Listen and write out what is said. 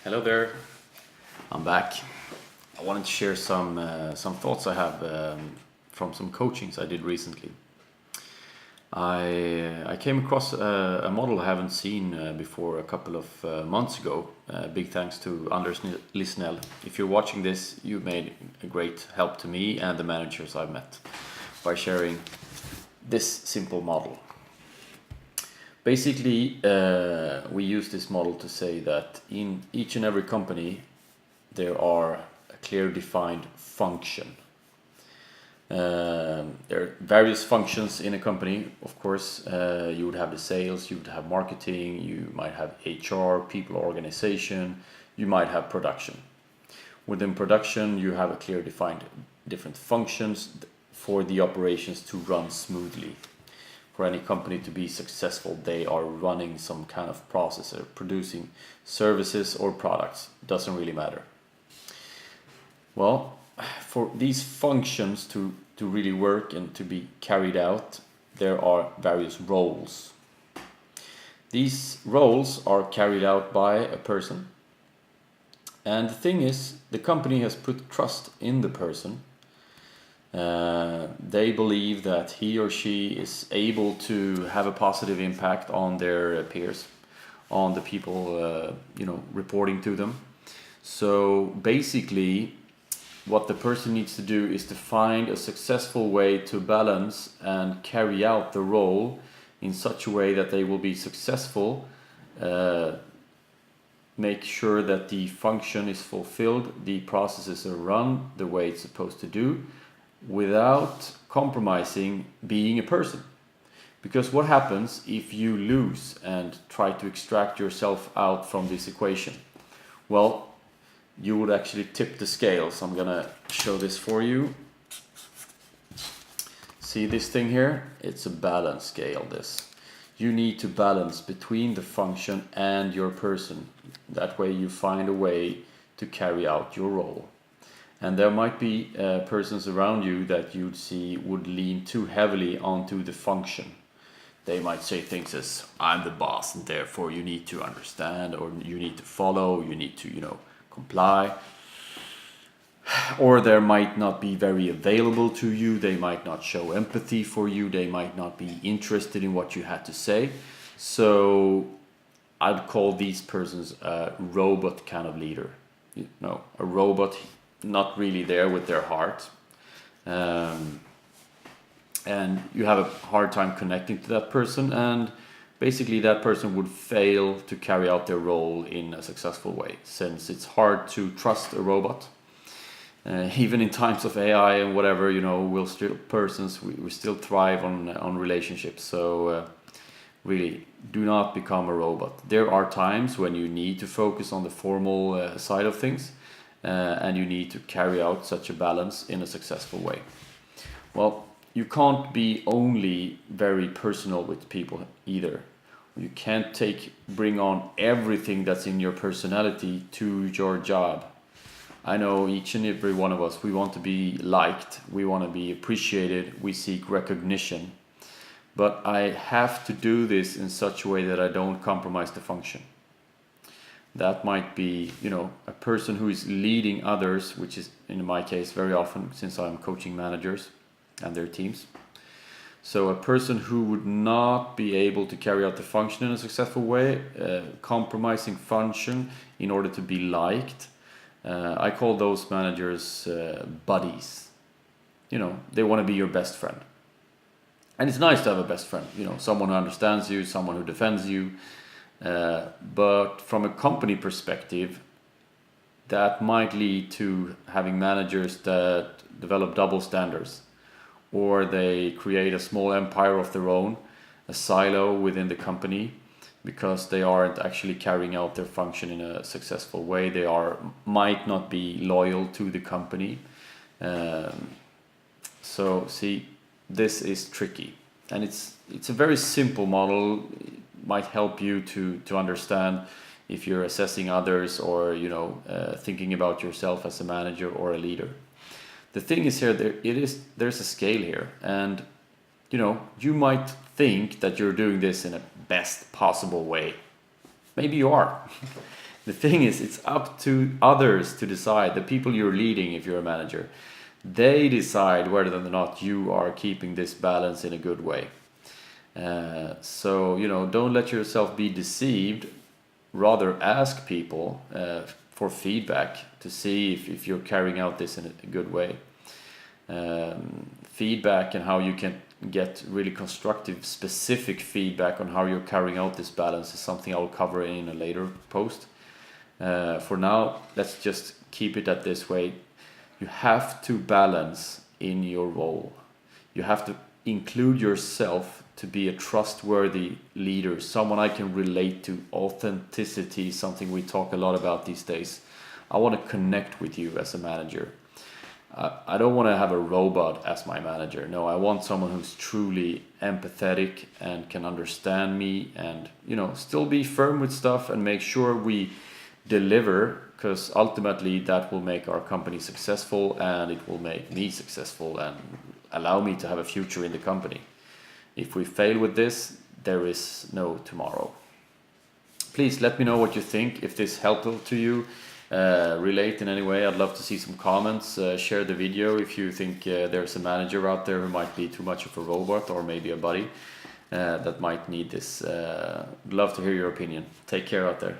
Hello there, I'm back. I wanted to share some thoughts I have from some coachings I did recently. I came across a model I haven't seen before a couple of months ago. Big thanks to Anders Lisnell. If you're watching this, you made a great help to me and the managers I've met by sharing this simple model. Basically, we use this model to say that in each and every company there are a clear defined function. There are various functions in a company, of course. You would have the sales, you would have marketing, you might have HR, people organization, you might have production. Within production, you have a clear defined different functions for the operations to run smoothly. For any company to be successful, they are running some kind of process or producing services or products. Doesn't really matter. Well, for these functions to really work and to be carried out, there are various roles. These roles are carried out by a person. And the thing is, the company has put trust in the person. They believe that he or she is able to have a positive impact on their peers, on the people reporting to them. So basically, what the person needs to do is to find a successful way to balance and carry out the role in such a way that they will be successful, make sure that the function is fulfilled, the processes are run the way it's supposed to do, without compromising being a person. Because what happens if you lose and try to extract yourself out from this equation? Well, you would actually tip the scales. I'm gonna show this for you. See this thing here? It's a balance scale, this. You need to balance between the function and your person. That way you find a way to carry out your role. And there might be persons around you that you'd see would lean too heavily onto the function. They might say things as, I'm the boss and therefore you need to understand, or you need to follow, you need to, comply. Or they might not be very available to you, they might not show empathy for you, they might not be interested in what you had to say. So I'd call these persons a robot kind of leader. A robot not really there with their heart, and you have a hard time connecting to that person, and basically that person would fail to carry out their role in a successful way, since it's hard to trust a robot. Even in times of AI and whatever, we'll still persons, we still thrive on relationships. So really, do not become a robot. There are times when you need to focus on the formal side of things, and you need to carry out such a balance in a successful way. Well, you can't be only very personal with people either. You can't bring on everything that's in your personality to your job. I know each and every one of us, we want to be liked, we want to be appreciated, we seek recognition. But I have to do this in such a way that I don't compromise the function. That might be, a person who is leading others, which is in my case very often, since I'm coaching managers and their teams. So a person who would not be able to carry out the function in a successful way, compromising function in order to be liked, I call those managers buddies. They want to be your best friend. And it's nice to have a best friend, someone who understands you, someone who defends you. But from a company perspective, that might lead to having managers that develop double standards, or they create a small empire of their own, a silo within the company, because they aren't actually carrying out their function in a successful way. They might not be loyal to the company. So see, this is tricky, and it's a very simple model. Might help you to understand if you're assessing others, or thinking about yourself as a manager or a leader. The thing is here, there's a scale here, and you might think that you're doing this in a best possible way. Maybe you are. The thing is, it's up to others to decide, the people you're leading if you're a manager. They decide whether or not you are keeping this balance in a good way. So, don't let yourself be deceived. Rather ask people for feedback to see if you're carrying out this in a good way. Feedback and how you can get really constructive, specific feedback on how you're carrying out this balance is something I'll cover in a later post. For now, let's just keep it at this way. You have to balance in your role. You have to include yourself to be a trustworthy leader, someone I can relate to. Authenticity, something we talk a lot about these days. I want to connect with you as a manager. I don't want to have a robot as my manager. No, I want someone who's truly empathetic and can understand me and, still be firm with stuff and make sure we deliver, because ultimately that will make our company successful and it will make me successful and allow me to have a future in the company. If we fail with this, there is no tomorrow. Please let me know what you think, if this helpful to you, relate in any way. I'd love to see some comments. Share the video if you think there's a manager out there who might be too much of a robot, or maybe a buddy that might need this. I'd love to hear your opinion. Take care out there.